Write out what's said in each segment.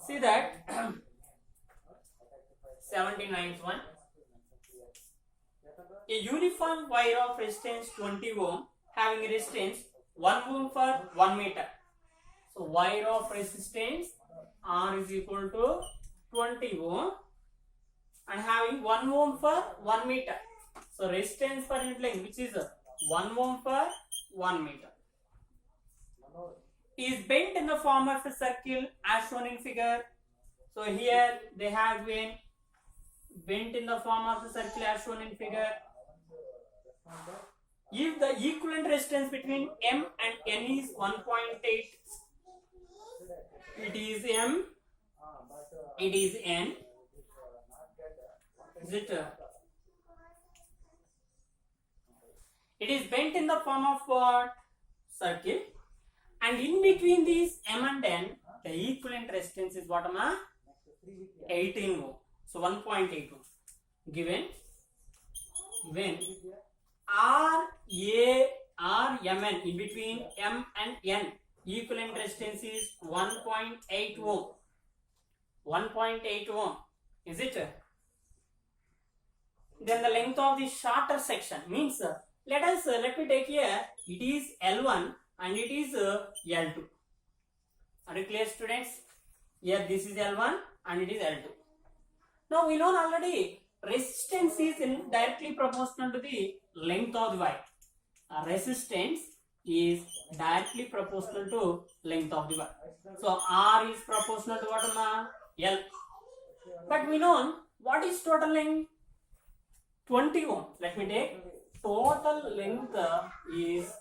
See that 79th one. A uniform wire of resistance 20 ohm having a resistance 1 ohm for 1 meter. So wire of resistance R is equal to 20 ohm and having 1 ohm for 1 meter. So resistance per unit length, which is 1 ohm per 1 meter, is bent in the form of a circle as shown in figure. So here they have been bent in the form of a circle as shown in figure. If the equivalent resistance between M and N is 1.8, it is M, it is N. Is it? It is bent in the form of what? Circle. And in between these M and N, the equivalent resistance is what? 18 ohm. So 1.8 ohm. Given when RMN in between M and N, equivalent resistance is 1.8 ohm. 1.8 ohm. Is it? Then the length of the shorter section means let me take here, it is L1 and it is L2. Are you clear, students? Here this is L1 and it is L2. Now we know already resistance is directly proportional to the length of the wire. Resistance is directly proportional to length of the wire. So R is proportional to what? L. But we know what is total length? 20 ohm. Let me take total length is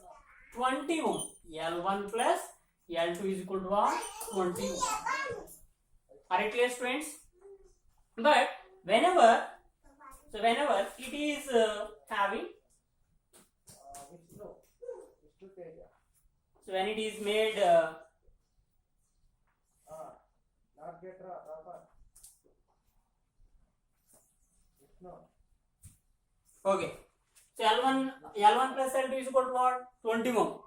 20 ohm. L1 plus L2 is equal to what? 20 ohm. Are you clear, students? But whenever it is having, so when it is made okay, so L1 plus L2 is equal to what? 20 ohm.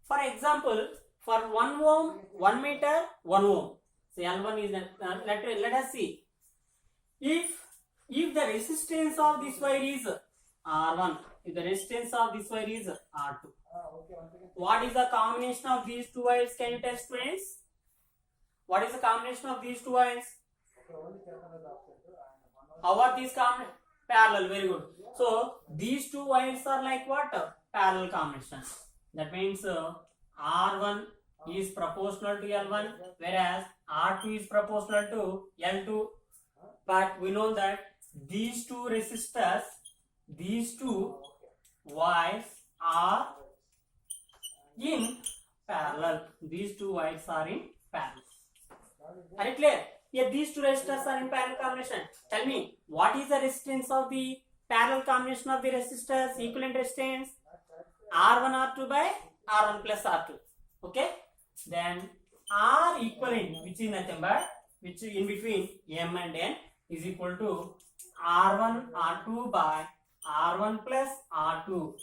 For example, for 1 ohm, 1 meter, 1 ohm. So L1 is let us see. If the resistance of this wire is R1, if the resistance of this wire is R2, what is the combination of these two wires? Can you tell, students? What is the combination of these two wires? How are these combinations? Parallel. Very good. So these two wires are like what? Parallel combinations. That means R1 is proportional to L1, whereas R2 is proportional to L2. But we know that these two resistors, these two wires are in parallel. These two wires are in parallel. Are you clear? Yeah, these two resistors are in parallel combination. Tell me, what is the resistance of the parallel combination of the resistors? Equivalent resistance R1 R2 by R1 plus R2. Okay? Then R equivalent, which is nothing but which in between M and N, is equal to R1 R2 by R1 plus R2.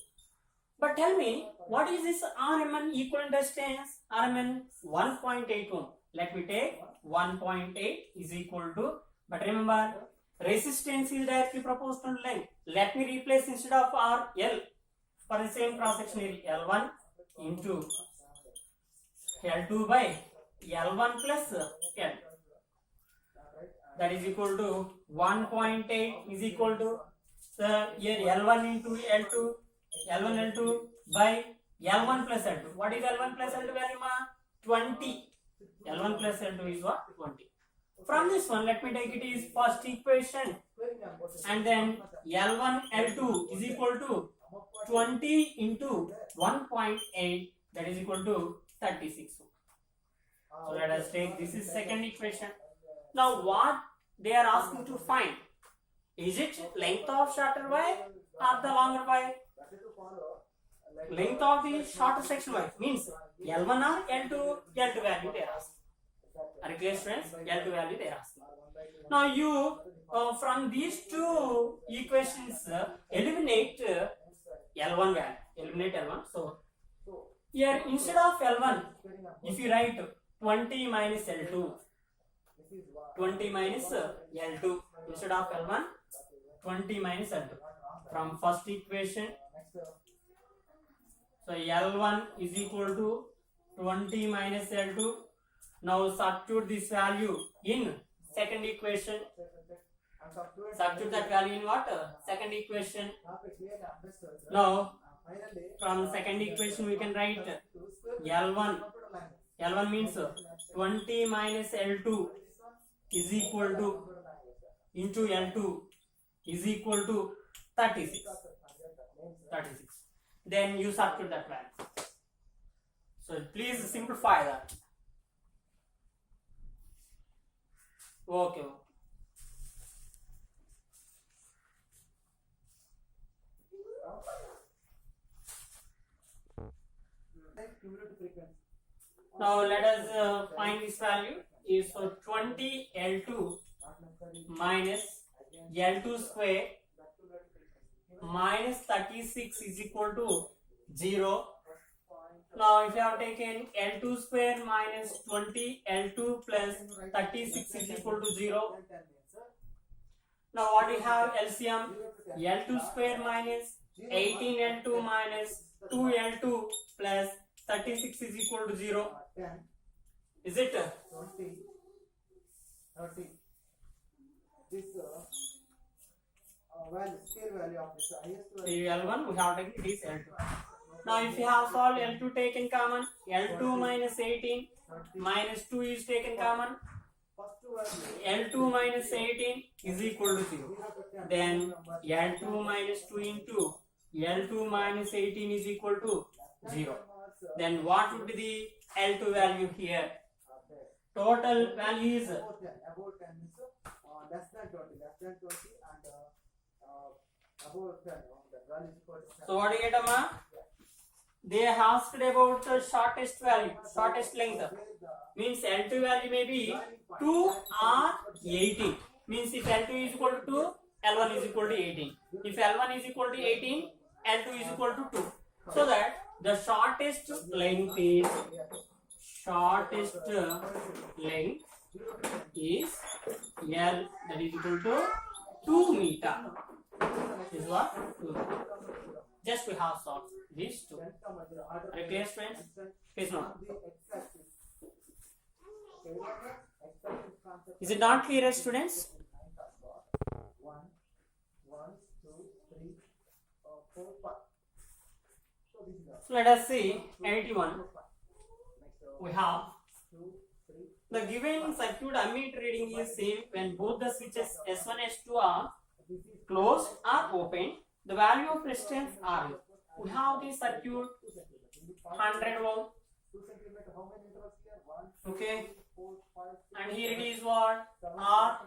But tell me, what is this RMN equivalent resistance? RMN 1.8 ohm. Let me take 1.8 is equal to, but remember, resistance is directly proportional to length. Let me replace instead of R, L for the same cross section area. L1 into L2 by L1 plus L. That is equal to 1.8 is equal to here L1 into L2, L1 L2 by L1 plus L2. What is L1 plus L2 value? 20. L1 plus L2 is what? 20. From this one, let me take it is first equation, and then L1 L2 is equal to 20 into 1.8, that is equal to 36. So let us take this is second equation. Now what they are asking to find, is it length of shorter wire or the longer wire? Length of the shorter section wire means L1 or L2 value they are asking. Are you clear, friends? L2 value they are asking. Now you from these two equations eliminate L1 value. Eliminate L1. So here instead of L1, if you write 20 minus L2, 20 minus L2 instead of L1, 20 minus L2 from first equation. So L1 is equal to 20 minus L2. Now substitute this value in second equation. Substitute that value in what? Second equation. Now from second equation we can write L1. L1 means 20 minus L2 is equal to into L2 is equal to 36. Then you substitute that value. So please simplify that. Okay. Now let us find this value. Is so 20 L2 minus L2 square minus 36 is equal to 0. Now if you have taken L2 square minus 20 L2 plus 36 is equal to 0. Now what we have LCM? L2 square minus 18 L2 minus 2 L2 plus 36 is equal to 0. Is it? 20, 30. This value, scale value of this highest value. L1 we have taken this L2. Now if you have solved L2 taken common, L2 minus 18 minus 2 is taken common. L2 minus 18 is equal to 0. Then L2 minus 2 into L2 minus 18 is equal to 0. Then what would be the L2 value here? Total value is About 10 means less than 20 and about 10. The value is equal to 10. So what do you get, Amma? They asked about the shortest value, shortest length. Means L2 value may be 2 or 18. Means if L2 is equal to 2, L1 is equal to 18. If L1 is equal to 18, L2 is equal to 2. So that the shortest length is L, that is equal to 2 meter. Is what? 2 meter. Just we have solved these two. Are you clear, friends? Please note. Is it not clear, students? 1, 2, 3, 4, 5. So let us see 81. We have the given circuit ammeter reading is same when both the switches S1 S2 are closed or open. The value of resistance R. We have the circuit 100 ohm. Okay, and here it is what R,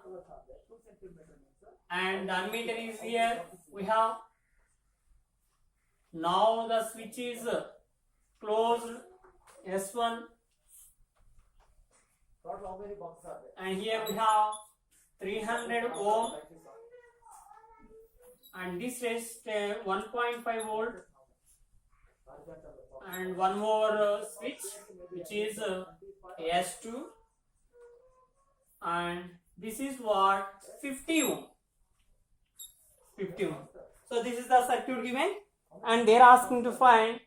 and the ammeter is here. We have now the switch is closed S1, and here we have 300 ohm, and this is 1.5 volt, and one more switch which is S2, and this is what 50 ohm. 50 ohm. So this is the circuit given, and they are asking to find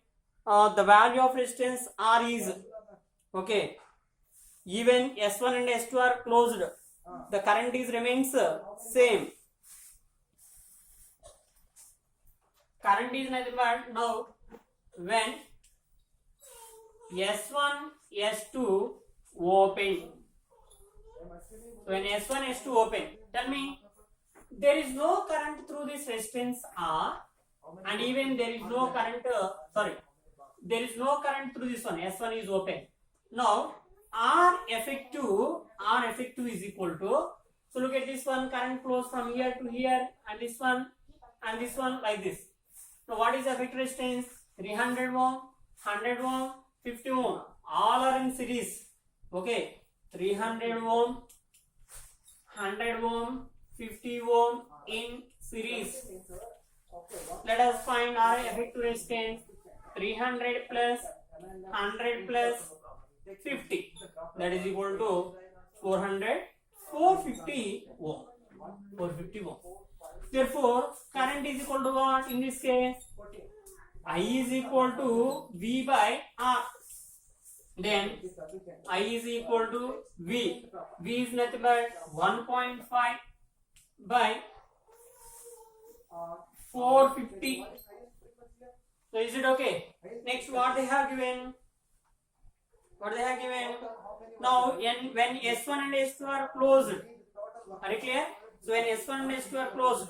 the value of resistance R is okay. Even S1 and S2 are closed, the current is remains same. Current is nothing but now when S1 S2 open. When S1 S2 open, tell me, there is no current through this resistance R, and even there is no current. There is no current through this one. S1 is open. Now R effective is equal to. So look at this one. Current flows from here to here, and this one like this. Now what is effective resistance? 300 ohm, 100 ohm, 50 ohm. All are in series. Okay, 300 ohm, 100 ohm, 50 ohm in series. Let us find our effective resistance. 300 plus 100 plus 50, that is equal to 400 450 ohm. 450 ohm. Therefore, current is equal to what in this case? I is equal to V by R. Then I is equal to V. V is nothing but 1.5 by 450. So is it okay? Next, what they have given? What they have given? Now, when S1 and S2 are closed, are you clear? So when S1 and S2 are closed,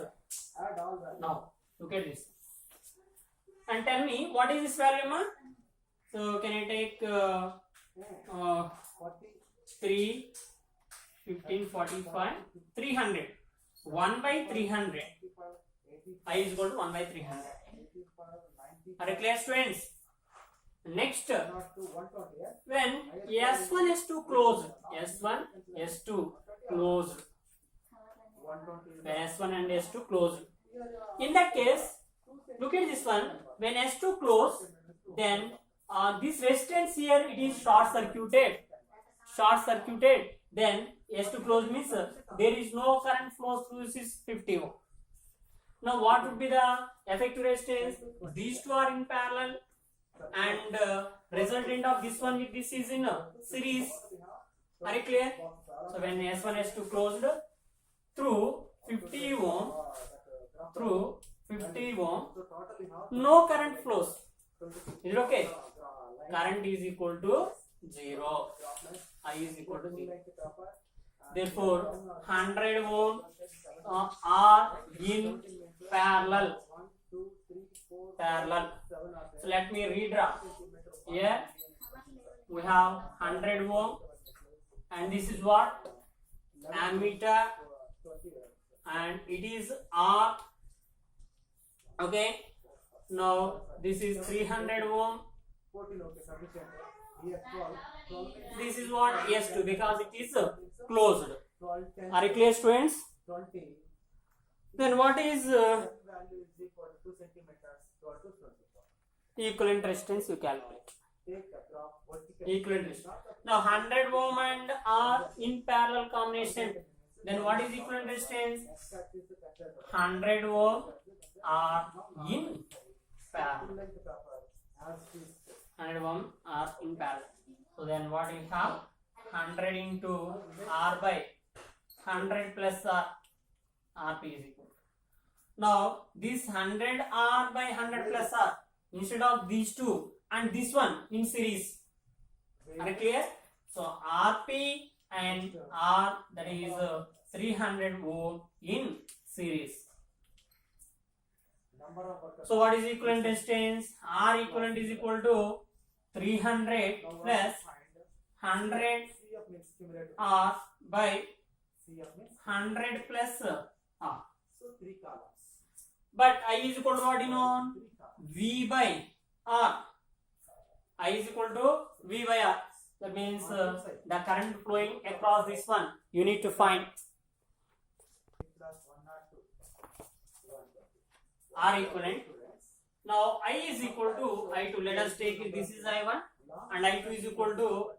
now look at this and tell me what is this value, ma? So can I take 3, 15, 45, 300, 1 by 300. I is equal to 1 by 300. Are you clear, students? Next, when S1, S2 closed, S1, S2 closed, when S1 and S2 closed, in that case, look at this one, when S2 closed, then this resistance here, it is short circuited, then S2 closed means there is no current flows through this 50 ohm. Now what would be the effective resistance? These two are in parallel and resultant of this one with this is in series. Are you clear? So when S1, S2 closed, through 50 ohm, no current flows. Is it okay? Current is equal to 0. I is equal to 0. Therefore, 100 ohm are in parallel. So let me redraw. Here we have 100 ohm, and this is what? Ammeter, and it is R. Okay. Now this is 300 ohm. This is what? S2, because it is closed. Are you clear, students? Then what is equivalent resistance? You calculate. Equivalent resistance. Now 100 ohm and R in parallel combination. Then what is equivalent resistance? 100 ohm are in parallel. 100 ohm are in parallel. So then what we have? 100 into R by 100 plus R. RP is equal. Now this 100 R by 100 plus R, instead of these two and this one in series. Are you clear? So RP and R, that is 300 ohm in series. So what is equivalent resistance? R equivalent is equal to 300 plus 100 R by 100 plus R. But I is equal to what you know? V by R. I is equal to V by R. That means the current flowing across this one you need to find. R equivalent. Now I is equal to I2. Let us take this is I1 and I2 is equal to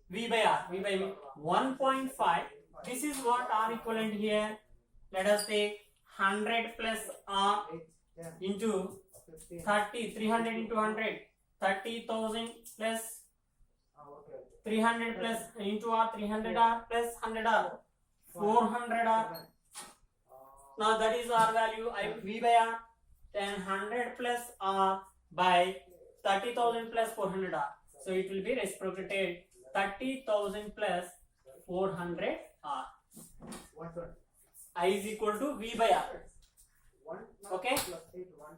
V by R. V by 1.5. This is what R equivalent here. Let us take 100 plus R into 30. 300 into 100. 30,000 plus 300 plus into R. 300 R plus 100 R. 400 R. Now that is R value. V by R. Then 100 plus R by 30,000 plus 400 R. So it will be reciprocated 30,000 plus 400 R. I is equal to V by R. Okay?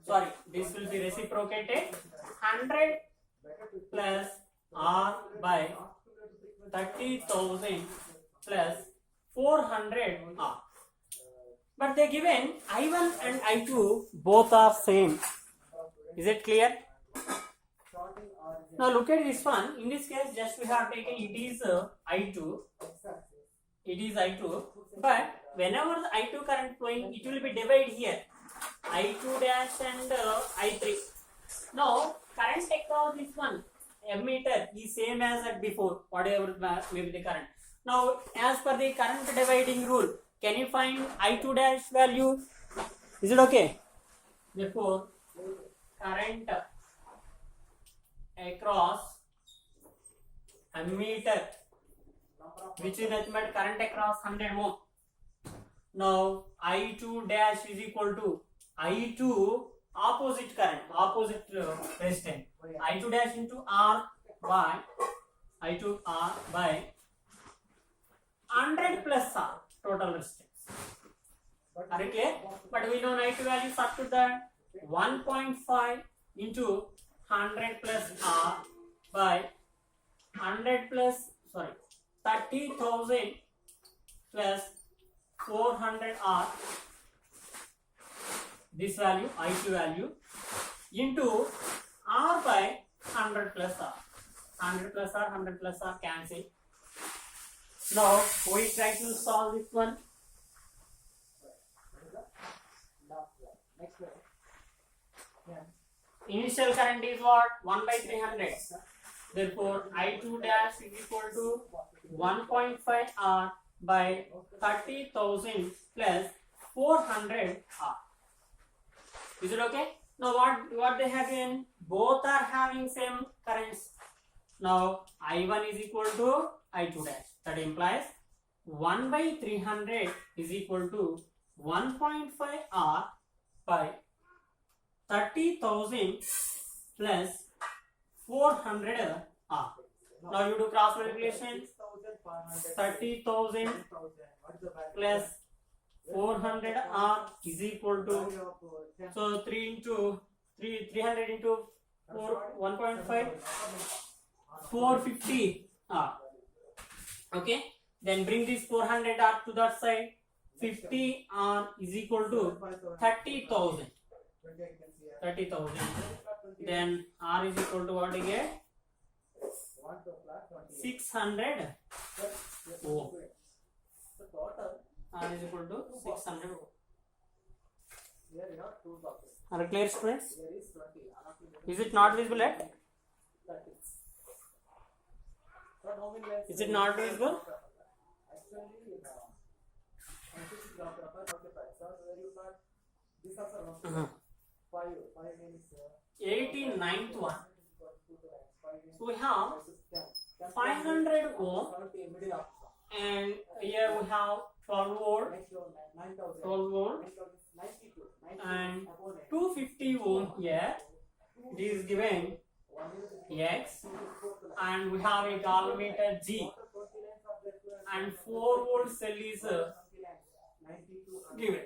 Sorry, this will be reciprocated 100 plus R by 30,000 plus 400 R. But they given I1 and I2 both are same. Is it clear? Now look at this one. In this case, just we have taken it is I2. It is I2. But whenever the I2 current flowing, it will be divided here. I2 dash and I3. Now current across this one ammeter is same as at before. Whatever may be the current. Now, as per the current dividing rule, can you find I2 dash value? Is it okay? Therefore, current across ammeter, which is nothing but current across 100 ohm. Now, I2 dash is equal to I2 opposite current, opposite resistance. I2 dash into R by I2 R by 100 plus R total resistance. Are you clear? But we know I2 value substitute that 1.5 into 100 plus R by 100 plus 30,000 plus 400 R, this value I2 value into R by 100 plus R. 100 plus R, 100 plus R cancel. Now we try to solve this one. Next one. Yeah. Initial current is what? 1 by 300. Therefore, I2 dash is equal to 1.5 R by 30,000 plus 400 R. Is it okay? Now what they have in? Both are having same currents. Now I1 is equal to I2 dash. That implies 1 by 300 is equal to 1.5 R by 30,000 plus 400 R. Now you do cross multiplication. 30,000 plus 400 R is equal to, so 300 into 4, 1.5, 450 R. Okay, then bring this 400 R to that side. 50 R is equal to 30,000. 30,000. Then R is equal to what again? 600 ohm. R is equal to 600 ohm. Are you clear, students? Is it not visible yet? Is it not visible? 89th one. So we have 500 ohm and here we have 12 volt, 12 volt and 250 ohm here. It is given X and we have a galvanometer G and 4 volt cell is given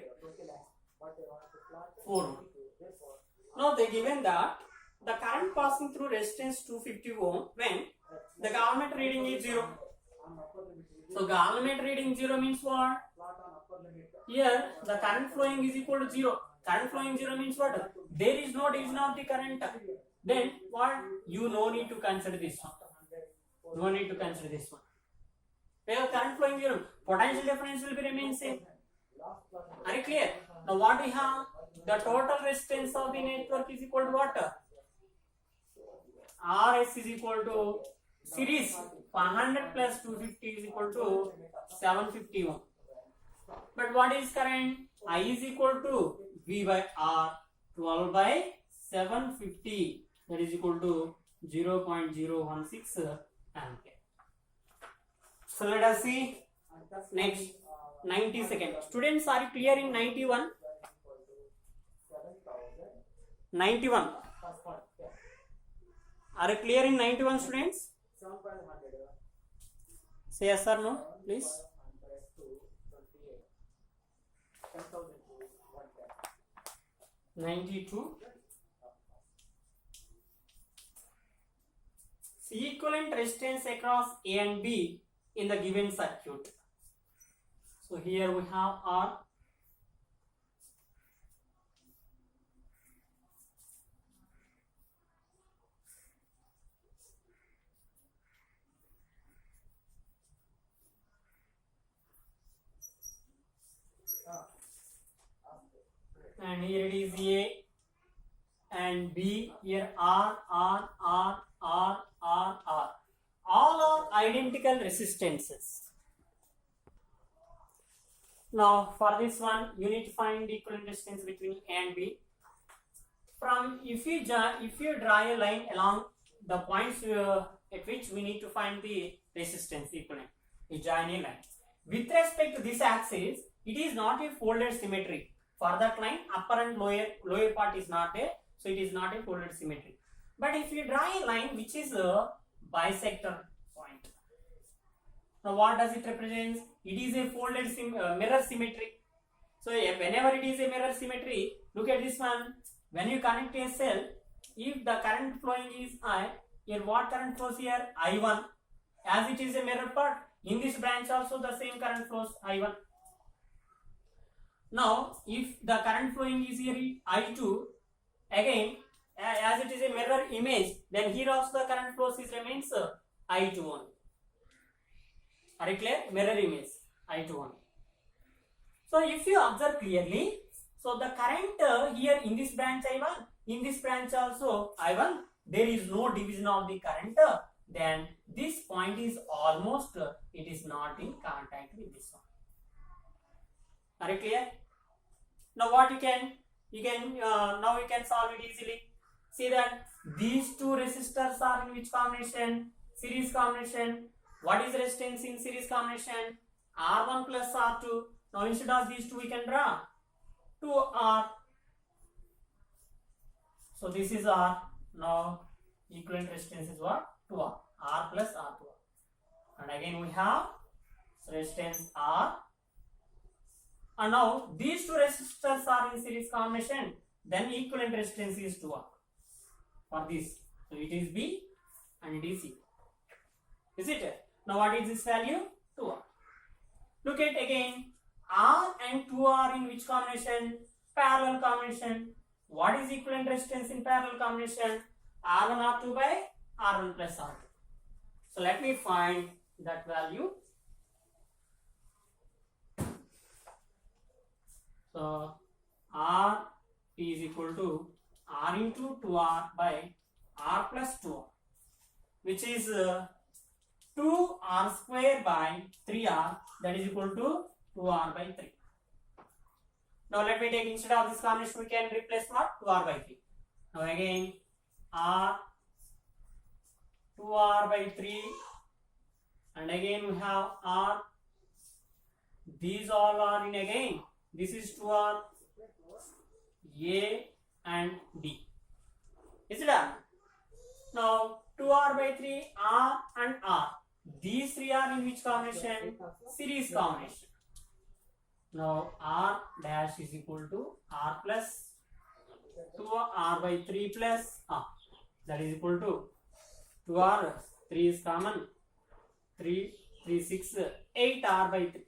4 volt. Now they given that the current passing through resistance 250 ohm when the galvanometer reading is 0. So galvanometer reading 0 means what? Here the current flowing is equal to 0. Current flowing 0 means what? There is no division of the current. Then what? You no need to consider this one. No need to consider this one. Where current flowing 0, potential difference will be remain same. Are you clear? Now what we have? The total resistance of the network is equal to what? RS is equal to series 500 plus 250 is equal to 750 ohm. But what is current? I is equal to V by R 12 by 750, that is equal to 0.016 ampere. So let us see next 90 seconds. Students, are you clear in 91? 91. Are you clear in 91, students? Say yes or no, please. 92. See equivalent resistance across A and B in the given circuit. So here we have R. And here it is A and B, here R. All are identical resistances. Now for this one, you need to find the equivalent resistance between A and B. From if you draw a line along the points at which we need to find the resistance equivalent, you join a line. With respect to this axis, it is not a folded symmetry. For that line, upper and lower part is not there, so it is not a folded symmetry. But if you draw a line which is a bisector point, now what does it represent? It is a folded mirror symmetry. So whenever it is a mirror symmetry, look at this one. When you connect a cell, if the current flowing is I, here what current flows here? I1. As it is a mirror part, in this branch also the same current flows I1. Now, if the current flowing is here I2, again, as it is a mirror image, then here also the current flows remains I2 only. Are you clear? Mirror image I2 only. So if you observe clearly, so the current here in this branch I1, in this branch also I1, there is no division of the current, then this point is almost, it is not in contact with this one. Are you clear? Now what now you can solve it easily. See that these two resistors are in which combination? Series combination. What is resistance in series combination? R1 plus R2. Now instead of these two we can draw 2R. So this is R. Now equivalent resistance is what? 2R. R plus R2. And again we have resistance R. And now these two resistors are in series combination. Then equivalent resistance is 2R. For this. So it is B and it is C. Is it? Now what is this value? 2R. Look at again. R and 2R in which combination? Parallel combination. What is equivalent resistance in parallel combination? R1 R2 by R1 plus R2. So let me find that value. So R is equal to R into 2R by R plus 2R, which is 2R square by 3R, that is equal to 2R by 3. Now let me take, instead of this combination we can replace what? 2R by 3. Now again R 2R by 3, and again we have R. These all are in again. This is 2R, A and D. Is it done? Now 2R by 3, R and R. These three are in which combination? Series combination. Now R dash is equal to R plus 2R by 3 plus R. That is equal to 2R, 3 is common, 3, 6, 8R by 3.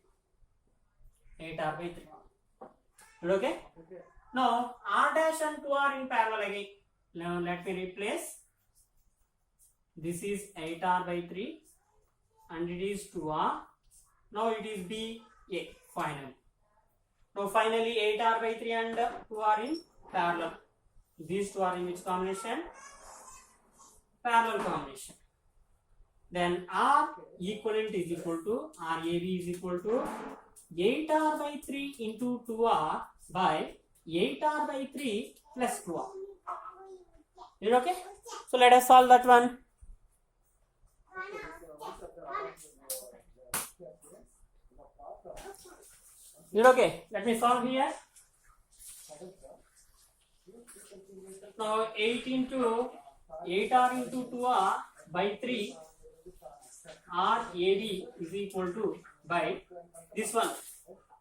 8R by 3. Okay? Now R dash and 2R in parallel again. Now let me replace. This is 8R by 3 and it is 2R. Now it is B, A, finally. Now finally 8R by 3 and 2R in parallel. These two are in which combination? Parallel combination. Then R equivalent is equal to, RAB is equal to 8R by 3 into 2R by 8R by 3 plus 2R. Is it okay? So let us solve that one. Is it okay? Let me solve here. Now 8R into 2R by 3 RAB is equal to by this one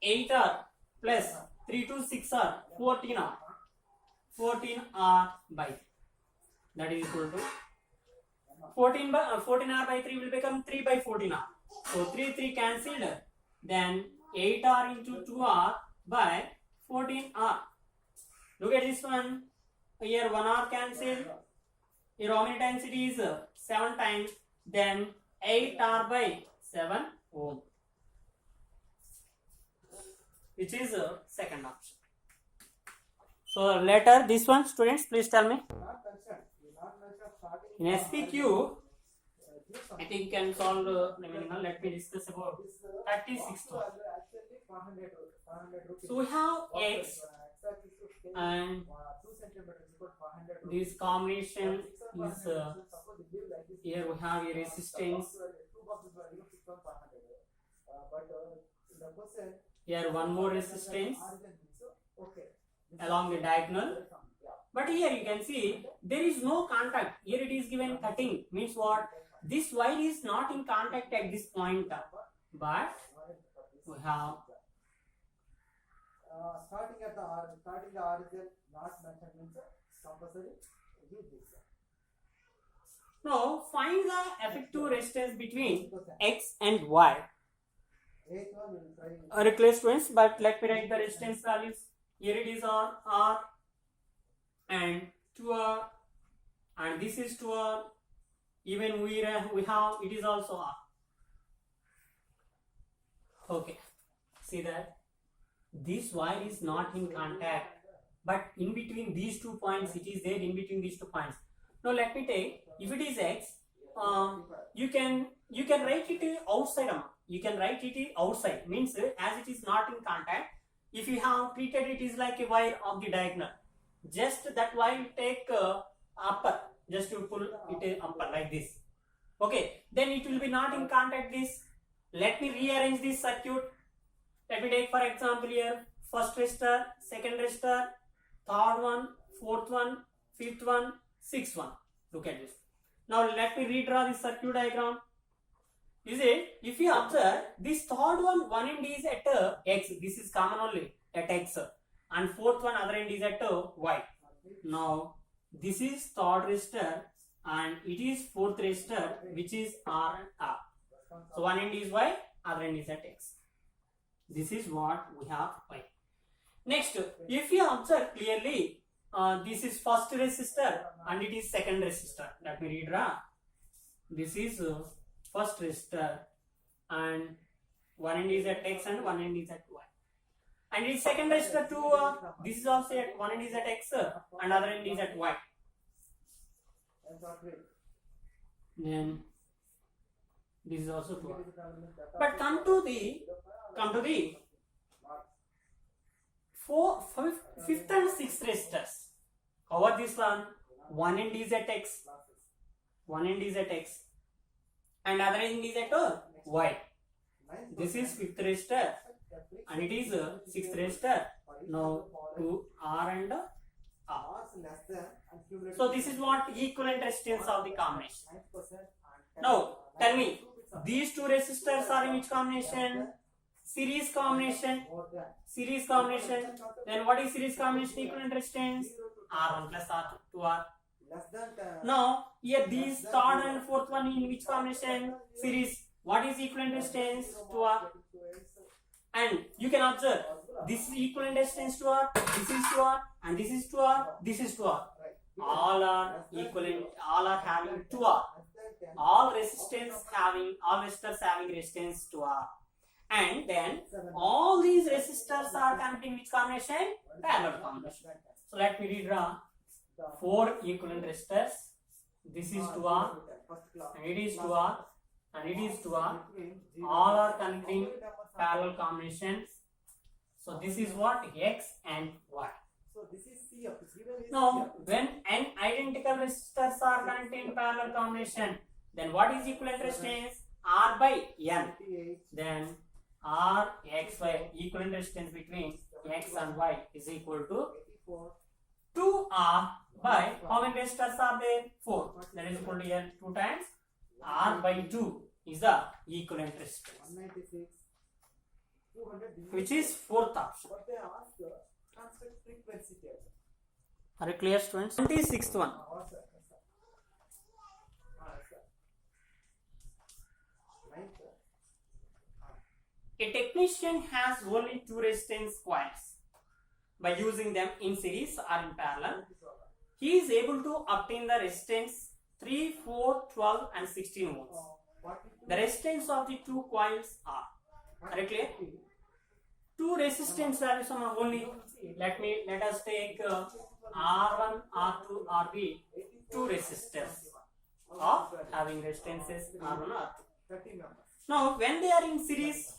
8R plus 3 to 6R 14R by, that is equal to 14R by 3 will become 3 by 14R. So 3 cancelled. Then 8R into 2R by 14R. Look at this one. Here 1R cancelled. Here how many times it is? 7 times. Then 8R by 7 ohm. Which is second option. So later this one, students, please tell me. In SPQ, I think you can solve the minimal. Let me discuss about 36th one. 500 rupees. So we have x and 2 centimeters is equal to 500 rupees. this combination is Suppose you give like this. here we have a resistance. Two boxes were 500. But in the question, Here one more resistance okay. along the diagonal. But here you can see there is no contact. Here it is given cutting, means what? This wire is not in contact at this point. But we have starting the origin not mentioned means compulsory use this. now find the effective resistance between x and y. Eighth one we will try. Reckless students, but let me write the resistance values. Here it is R and 2R, and this is 2R. Even we have it is also R. Okay, see that this wire is not in contact, but in between these 2 points it is there, in between these 2 points. Now let me take, if it is x, you can write it outside. You can write it outside, means as it is not in contact. If you have treated it is like a wire of the diagonal, just that wire you take upper, just you pull it upper like this. Okay, then it will be not in contact this. Let me rearrange this circuit. Let me take for example here first resistor, second resistor, third one, fourth one, fifth one, sixth one. Look at this. Now let me redraw this circuit diagram. Is it? If you observe, this third one end is at x. This is common only at x, and fourth one other end is at y. Now this is third resistor and it is fourth resistor, which is R and R. So one end is y, other end is at x. This is what we have y. Next, if you observe clearly, this is first resistor and it is second resistor. Let me redraw. This is first resistor and one end is at x and one end is at y. And it is second resistor too. This is also at one end is at x and other end is at y. Then this is also 2. But come to the fifth and sixth resistors. How about this one? One end is at x. One end is at x. And other end is at y. This is fifth resistor and it is sixth resistor. Now to R and R. So this is what equivalent resistance of the combination. Now tell me, these two resistors are in which combination? Series combination. Series combination. Then what is series combination equivalent resistance? R1 plus R2R. Now here these third and fourth one in which combination? Series. What is equivalent resistance to R? And you can observe this is equivalent resistance to R, this is to R, and this is to R, this is to R. All are equivalent, all are having 2R. All resistors having resistance to R. And then all these resistors are connecting which combination? Parallel combination. So let me redraw 4 equivalent resistors. This is to R, and it is to R, and it is to R. All are connecting parallel combinations. So this is what? X and Y. So this is CF. Now, when n identical resistors are connected in parallel combination, then what is equivalent resistance? R by N. Then R, X, Y, equivalent resistance between X and Y is equal to 2R by, how many resistors are there? 4. That is equal to here 2 times R by 2 is the equivalent resistance, 196. 200. which is 4th option. But they ask constant frequency table. Are you clear, students? 26th one. Sir. Ninth, sir. A technician has only 2 resistance coils. By using them in series or in parallel, he is able to obtain the resistance 3, 4, 12 and 16 volts. The resistance of the 2 coils are clear? 2 resistance values are only. Let us take R1, R2, RB, 2 resistors of having resistances R1, R2. 30 numbers. Now when they are in series,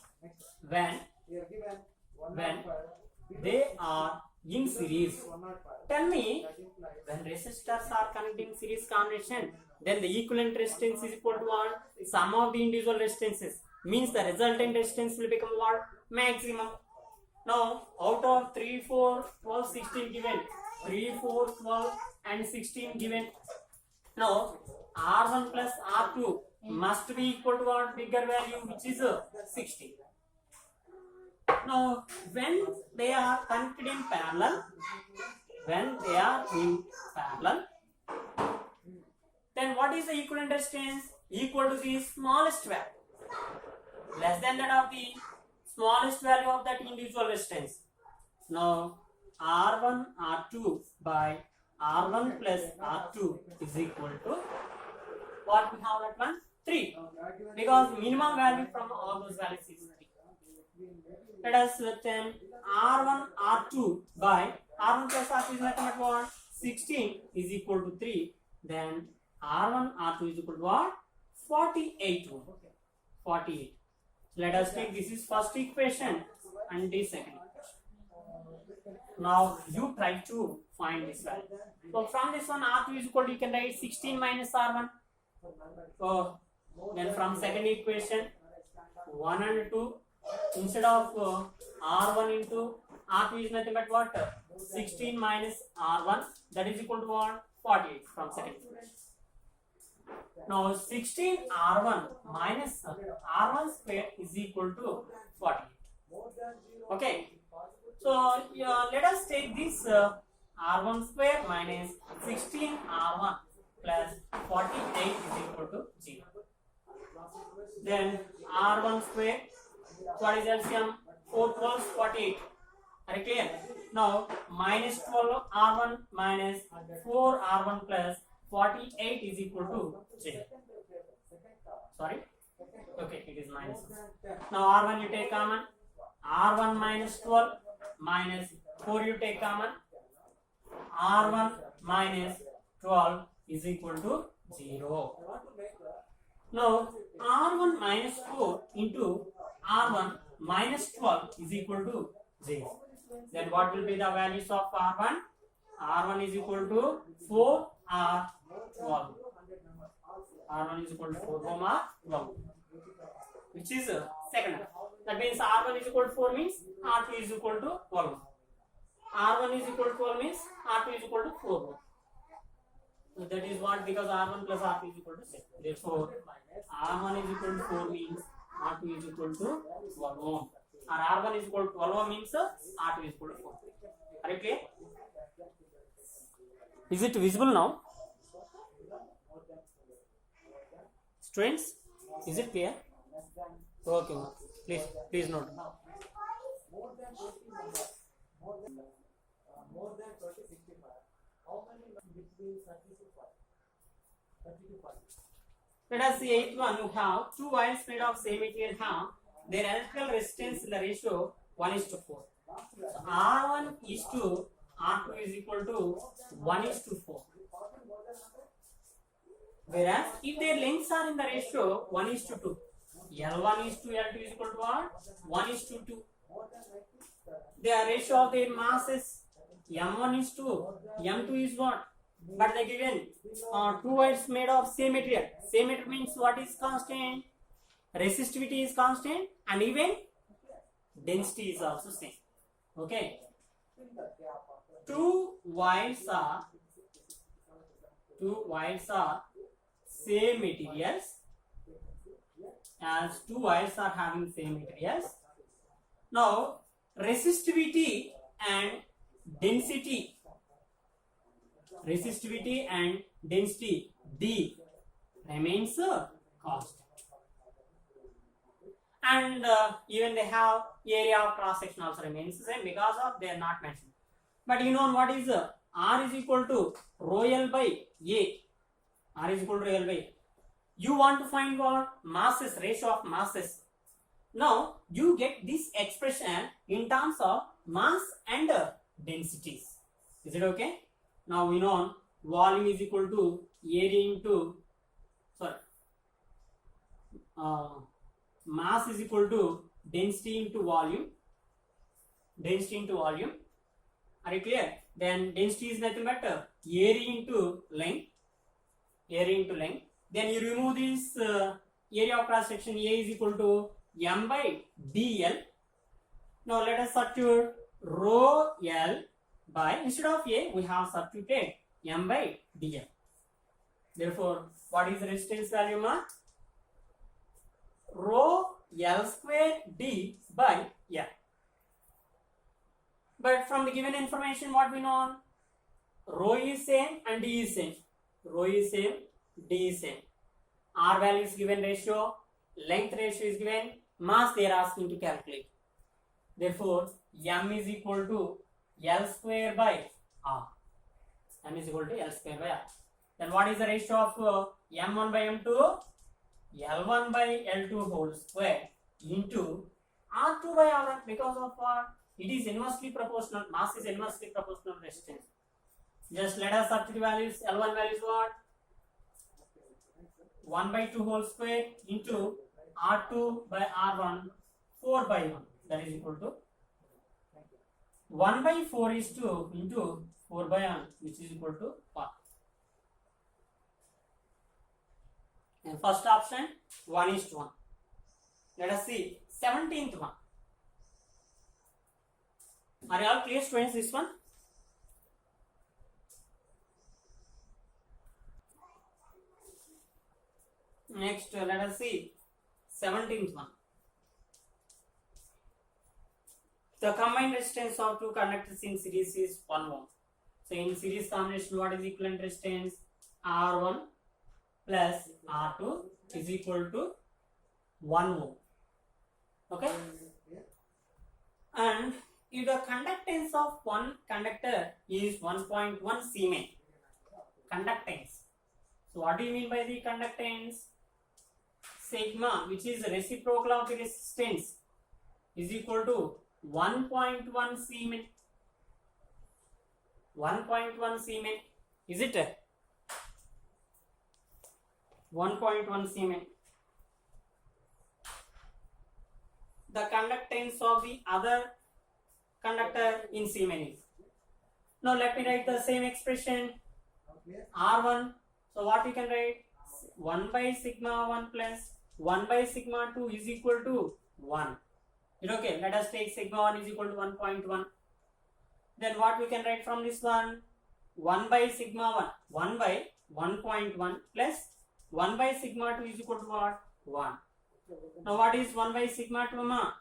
when Here given when 105. they are in series. 105. Tell me, That implies when resistors are connected in series combination, then the equivalent resistance is equal to what? Sum of the individual resistances. Means the resultant resistance will become what? Maximum. Now, out of 3, 4, 12, 16 given, 3, 4, 12 and 16 given. Now, R1 plus R2 must be equal to what? Bigger value, which is 16. Now, when they are connected in parallel, then what is the equivalent resistance? Equal to the smallest value, less than that of the smallest value of that individual resistance. Now, R1 R2 by R1 plus R2 is equal to what we have that one? 3, because minimum value from all those values is 3. Let us then R1 R2 by R1 plus R2 is nothing but what? 16 is equal to 3. Then R1 R2 is equal to what? 48. 48. Let us take this is first equation and this second equation. Now you try to find this value. So from this one R2 is equal to, you can write 16 minus R1. So then from second equation 1 and 2, instead of R1 into R2 is nothing but what? 16 minus R1, that is equal to what? 48 from second equation. Now 16 R1 minus R1 square is equal to 48. Okay. So let us take this R1 square minus 16 R1 plus 48 is equal to 0. Then R1 square, what is LCM? 4 12 48. Are you clear? Now minus 12 R1 minus 4 R1 plus 48 is equal to 0. Sorry? Okay, it is minus. Now R1 you take common. R1 minus 12 minus 4 you take common. R1 minus 12 is equal to 0. Now R1 minus 4 into R1 minus 12 is equal to 0. Then what will be the values of R1? R1 is equal to 4 R12. R1 is equal to 4 R12, which is second. That means R1 is equal to 4 means R2 is equal to 12. R1 is equal to 12 means R2 is equal to 4. So that is what, because R1 plus R2 is equal to 6. Therefore, R1 is equal to 4 means R2 is equal to 12 ohm. Or R1 is equal to 12 ohm means R2 is equal to 4. Are you clear? Is it visible now? Students, is it clear? Okay, please note. More than 20 numbers, more than 20 65. How many between 30 to 5? 30 to 5. Let us see eighth one. You have two wires made of same material have their electrical resistance in the ratio 1:4. So R1 is to R2 is equal to 1:4. Whereas if their lengths are in the ratio 1:2, L1 is to L2 is equal to what? 1:2. Their ratio of their masses M1 is to M2 is what? But they given two wires made of same material. Same material means what is constant? Resistivity is constant and even density is also same. Okay. Two wires are same materials, as two wires are having same materials. Now resistivity and density D remains constant, and even they have area of cross section also remains the same because of they are not mentioned. But you know what is R is equal to rho L by A. R is equal to rho L by A. You want to find what? Masses, ratio of masses. Now you get this expression in terms of mass and densities. Is it okay? Now we know volume is equal to area into mass is equal to density into volume. Density into volume. Are you clear? Then density is nothing but area into length. Area into length. Then you remove this area of cross section. A is equal to m by dl. Now let us substitute rho l by, instead of a we have substituted m by dl. Therefore, what is the resistance value, ma? Rho l square d by l. But from the given information, what we know? Rho is same and d is same. Rho is same, d is same. R value is given ratio, length ratio is given, mass they are asking to calculate. Therefore, m is equal to L square by R. M is equal to L square by R. Then what is the ratio of M1 by M2? L1 by L2 whole square into R2 by R1, because of what? It is inversely proportional. Mass is inversely proportional resistance. Just let us substitute values. L1 value is what? 1 by 2 whole square into R2 by R1, 4 by 1. That is equal to 1 by 4 is 2 into 4 by 1, which is equal to 1. And first option 1 is to 1. Let us see 17th one. Are you all clear, students? This one. Next, let us see 17th one. The combined resistance of two conductors in series is 1 ohm. So in series combination, what is equivalent resistance? R1 plus R2 is equal to 1 ohm. Okay? And if the conductance of one conductor is 1.1 Siemens, conductance. So what do you mean by the conductance? Sigma, which is reciprocal of the resistance, is equal to 1.1 Siemens. 1.1 Siemens. Is it? 1.1 Siemens. The conductance of the other conductor in Siemens. Now let me write the same expression. R1. So what we can write? 1 by sigma 1 plus 1 by sigma 2 is equal to 1. Okay, let us take sigma 1 is equal to 1.1. Then what we can write from this one? 1 by sigma 1. 1 by 1.1 plus 1 by sigma 2 is equal to what? 1. Now what is 1 by sigma 2, ma?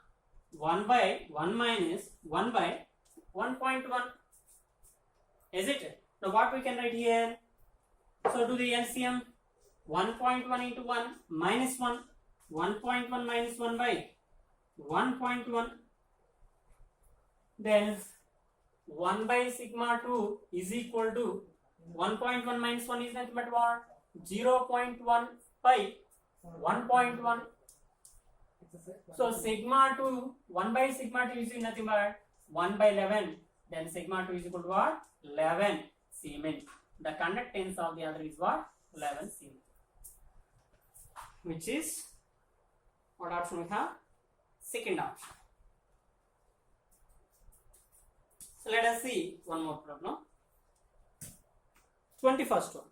1 by 1 minus 1 by 1.1. Is it? Now what we can write here? So do the LCM. 1.1 into 1 minus 1. 1.1 minus 1 by 1.1. Then 1 by sigma 2 is equal to 1.1 minus 1 is nothing but what? 0.1 by 1.1. So sigma 2, 1 by sigma 2 is nothing but 1 by 11. Then sigma 2 is equal to what? 11 Siemens. The conductance of the other is what? 11 Siemens. Which is, what option we have? Second option. So let us see one more problem. 21st one.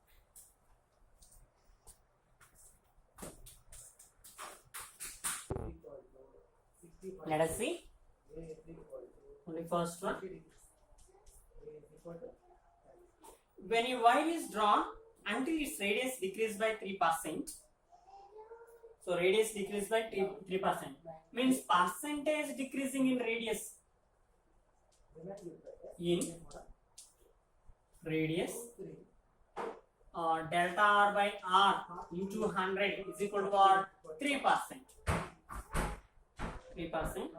Let us see. 21st one. When a wire is drawn until its radius decreases by 3%. So radius decreases by 3%. Means percentage decreasing in radius. In radius. Delta R by R into 100 is equal to what? 3%. 3%.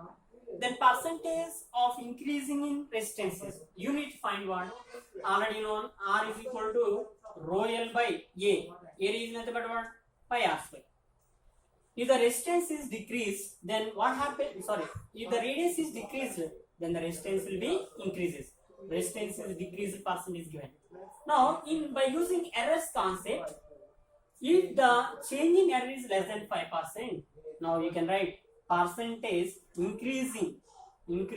Then percentage of increasing in resistances. You need to find what? Already known. R is equal to rho L by A. Area is nothing but what? Pi R square. If the resistance is decreased, then what happens? Sorry. If the radius is decreased, then the resistance will be increases. Resistance is decreased, percent is given. Now, by using errors concept, if the change in error is less than 5%, now you can write percentage increase in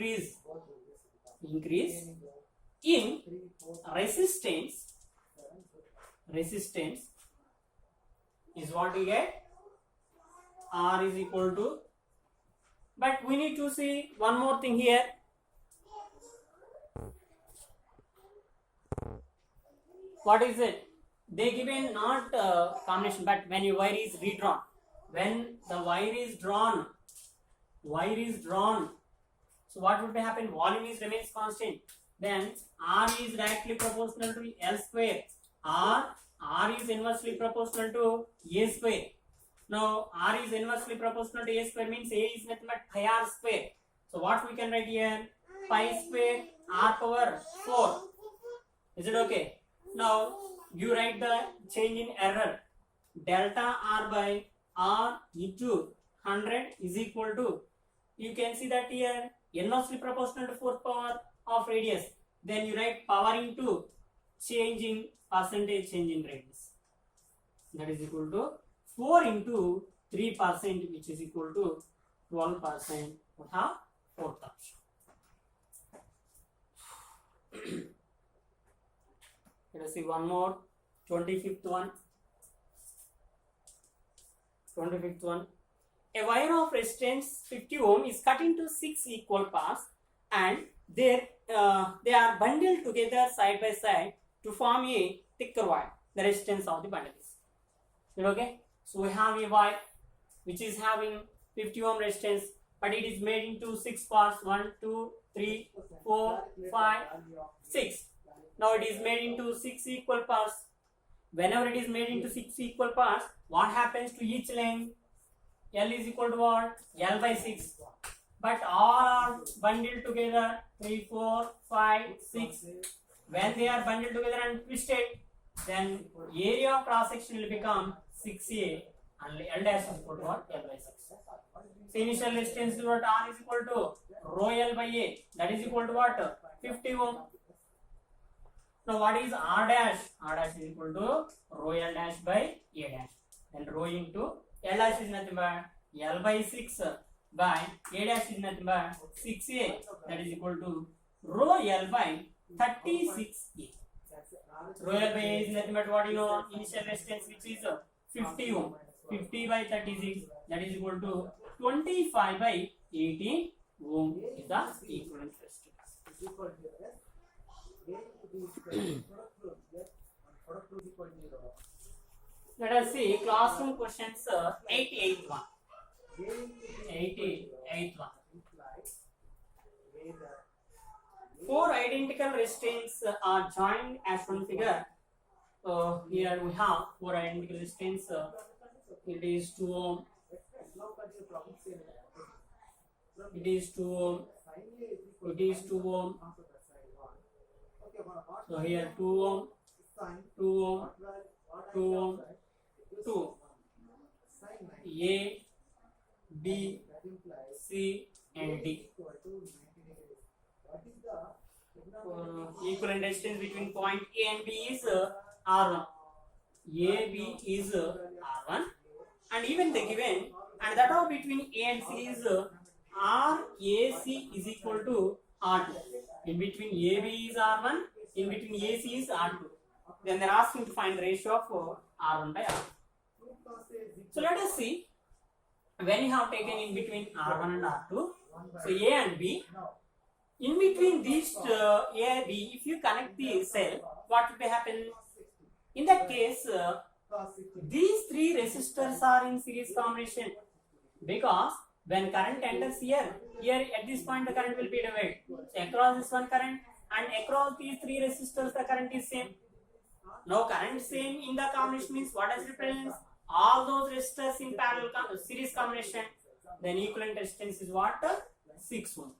resistance is what we get. R is equal to, but we need to see one more thing here. What is it? They given not combination, but when your wire is redrawn, when the wire is drawn, so what would happen? Volume is remains constant. Then R is directly proportional to L square. R is inversely proportional to A square. Now R is inversely proportional to A square means A is nothing but pi R square. So what we can write here? Pi square R power 4. Is it okay? Now you write the change in error. Delta R by R into 100 is equal to, you can see that here inversely proportional to 4th power of radius. Then you write power into percentage change in radius. That is equal to 4 into 3%, which is equal to 12%. We have 4th option. Let us see one more. 25th one. A wire of resistance 50 ohm is cut into 6 equal parts, and they are bundled together side by side to form a thicker wire. The resistance of the bundle is okay. So we have a wire which is having 50 ohm resistance, but it is made into 6 parts. 1, 2, 3, 4, 5, 6. Now it is made into 6 equal parts. Whenever it is made into 6 equal parts, what happens to each length? L is equal to what? L by 6. But all are bundled together. 3, 4, 5, 6. When they are bundled together and twisted, then area of cross section will become 6A, and L dash is equal to what? L by 6. So initial resistance is what? R is equal to rho L by A. That is equal to what? 50 ohm. Now what is R dash? R dash is equal to rho L dash by A dash. And rho into L dash is nothing but L by 6 by A dash is nothing but 6A. That is equal to rho L by 36A. Rho L by A is nothing but what you know, initial resistance, which is 50 ohm. 50 by 36, that is equal to 25 by 18 ohm is the equivalent resistance. Let us see classroom questions. 88th one. 88th one. 4 identical resistors are joined as one figure. Here we have 4 identical resistors. It is 2 ohm. It is 2 ohm. It is 2 ohm. So here 2 ohm, 2 ohm, 2 ohm, 2. A, B, C and D. Equivalent distance between point A and B is R1. A, B is R1, and even the given, and that of between A and C is RAC is equal to R2. In between AB is R1, in between AC is R2. Then they are asking to find the ratio of R1 by R2. So let us see, when you have taken in between R1 and R2, so A and B, in between these A and B, if you connect the cell, what will happen? In that case, these 3 resistors are in series combination, because when current enters here at this point the current will be divided. So across this one current and across these 3 resistors the current is same. Now current same in the combination means what does it represent? All those resistors in parallel series combination. Then equivalent resistance is what? 6 ohm.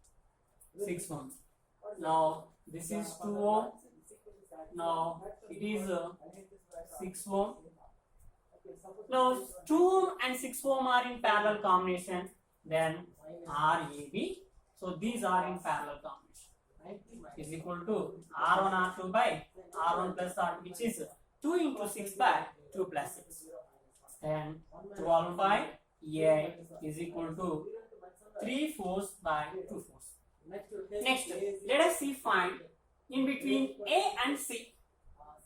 6 ohm. Now this is 2 ohm. Now it is 6 ohm. Now 2 ohm and 6 ohm are in parallel combination. Then RAB. So these are in parallel combination. Is equal to R1 R2 by R1 plus R2, which is 2 into 6 by 2 plus 6. Then 12 by 8 is equal to 3/4 by 2/4. Next, Next, let us see find in between A and C.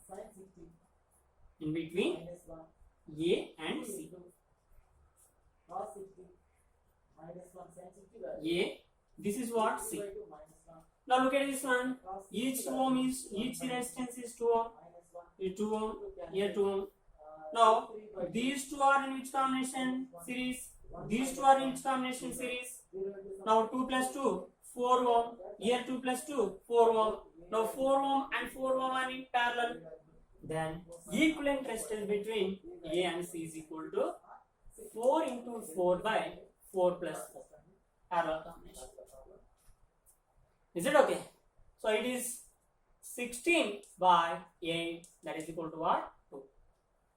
sin 60 In between minus 1 A and C. cos 60 minus 1 sin 60 by A, this is what C. minus 1 Now look at this one. cos Each 60 ohm is, each resistance is 2 ohm. minus 1 Here 2 ohm, here 2 ohm. Now, these two are in which combination series? These two are in which combination series? Now 2 plus 2, 4 ohm. Here 2 plus 2, 4 ohm. Now 4 ohm and 4 ohm are in parallel. Then equivalent resistance between A and C is equal to 4 into 4 by 4 plus 4. Parallel combination. Is it okay? So it is 16 by 8, that is equal to what? 2.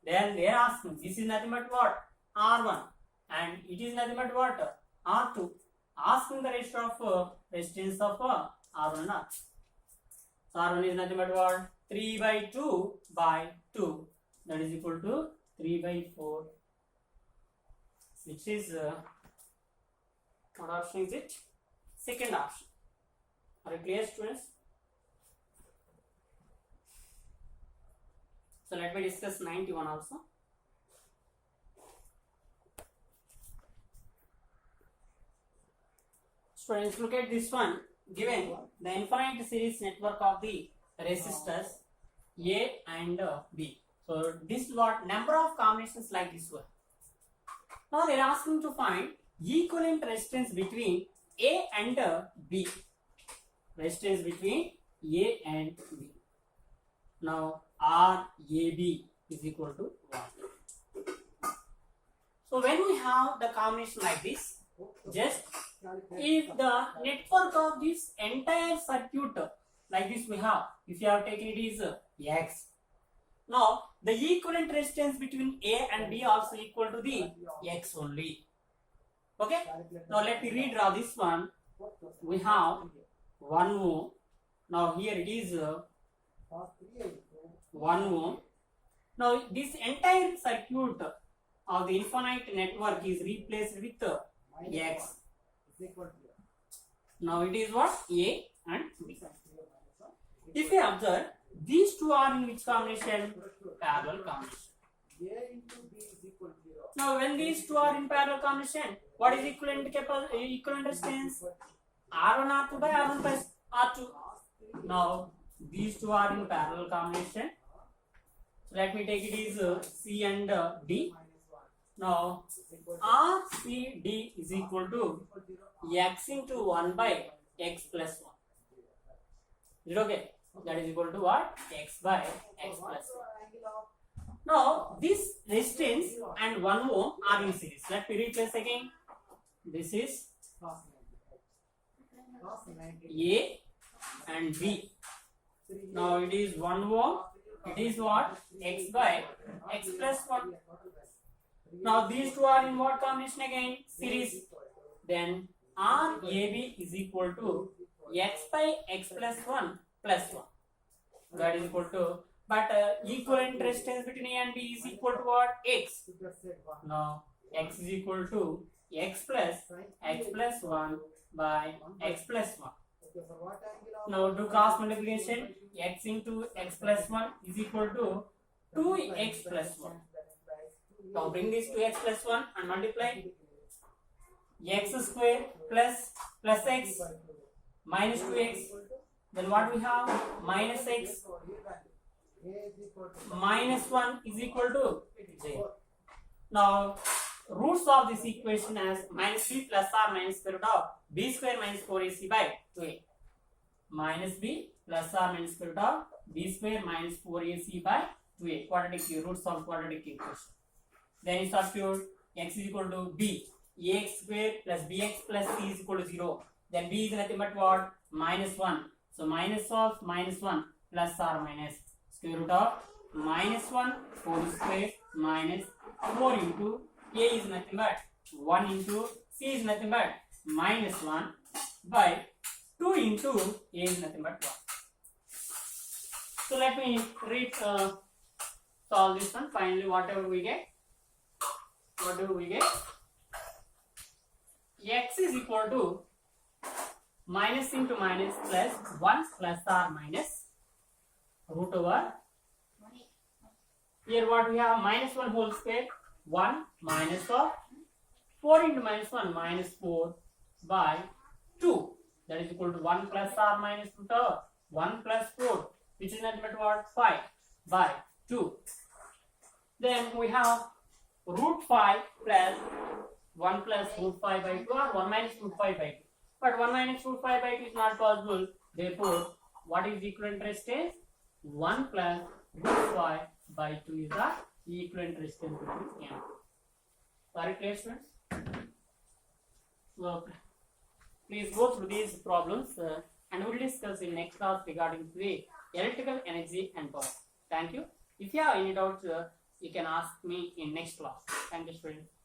Then they are asking, this is nothing but what? R1, and it is nothing but what? R2. Asking the ratio of resistance of R1 and R2. So R1 is nothing but what? 3 by 2 by 2, that is equal to 3 by 4, which is what option is it? Second option. Are you clear, students? So let me discuss 91 also. Students, look at this one. Given the infinite series network of the resistors A and B. So this is what number of combinations like this one. Now they are asking to find equivalent resistance between A and B. Resistance between A and B. Now RAB is equal to 1. So when we have the combination like this, just if the network of this entire circuit like this we have, if you have taken it is X. Now the equivalent resistance between A and B also equal to the X only. Okay. Now let me redraw this one. We have 1 ohm. Now here it is 1 ohm. Now this entire circuit of the infinite network is replaced with X. Now it is what? A and B. If you observe, these two are in which combination? Parallel combination. Now when these two are in parallel combination, what is equivalent resistance? R1 R2 by R1 plus R2. Now these two are in parallel combination. So let me take it is C and D. Now RCD is equal to X into 1 by X plus 1. Is it okay? That is equal to what? X by X plus 1. Now this resistance and 1 ohm are in series. Let me replace again. This is A and B. Now it is 1 ohm. It is what? X by X plus 1. Now these two are in what combination again? Series. Then RAB is equal to X by X plus 1 plus 1. That is equal to, but equivalent resistance between A and B is equal to what? X. Now X is equal to X plus 1 by X plus 1. Now do cross multiplication. X into X plus 1 is equal to 2X plus 1. Now bring this to X plus 1 and multiply. X square plus X minus 2X. Then what we have? Minus X minus 1 is equal to 0. Now roots of this equation as minus b plus r minus square root of b square minus 4ac by 2a. Minus b plus r minus square root of b square minus 4ac by 2a. Quadratic roots of quadratic equation. Then you substitute x is equal to b. Ax square plus bx plus c is equal to 0. Then b is nothing but what? Minus 1. So minus of minus 1 plus r minus square root of minus 1 whole square minus 4 into a is nothing but 1 into c is nothing but minus 1 by 2 into a is nothing but 1. So let me solve this one. Finally, whatever we get. What do we get? x is equal to minus into minus plus 1 plus or minus root over. Here what we have, minus 1 whole square, 1 minus of 4 into minus 1 minus 4 by 2. That is equal to 1 plus or minus root over 1 plus 4, which is nothing but what, 5 by 2. Then we have root 5 plus 1 plus root 5 by 2 or 1 minus root 5 by 2. But 1 minus root 5 by 2 is not possible. Therefore, what is the equivalent resistance? 1 plus root 5 by 2 is the equivalent resistance between M. Sorry, clear students? So, please go through these problems and we will discuss in next class regarding the electrical energy and power. Thank you. If you have any doubts, you can ask me in next class. Thank you, students.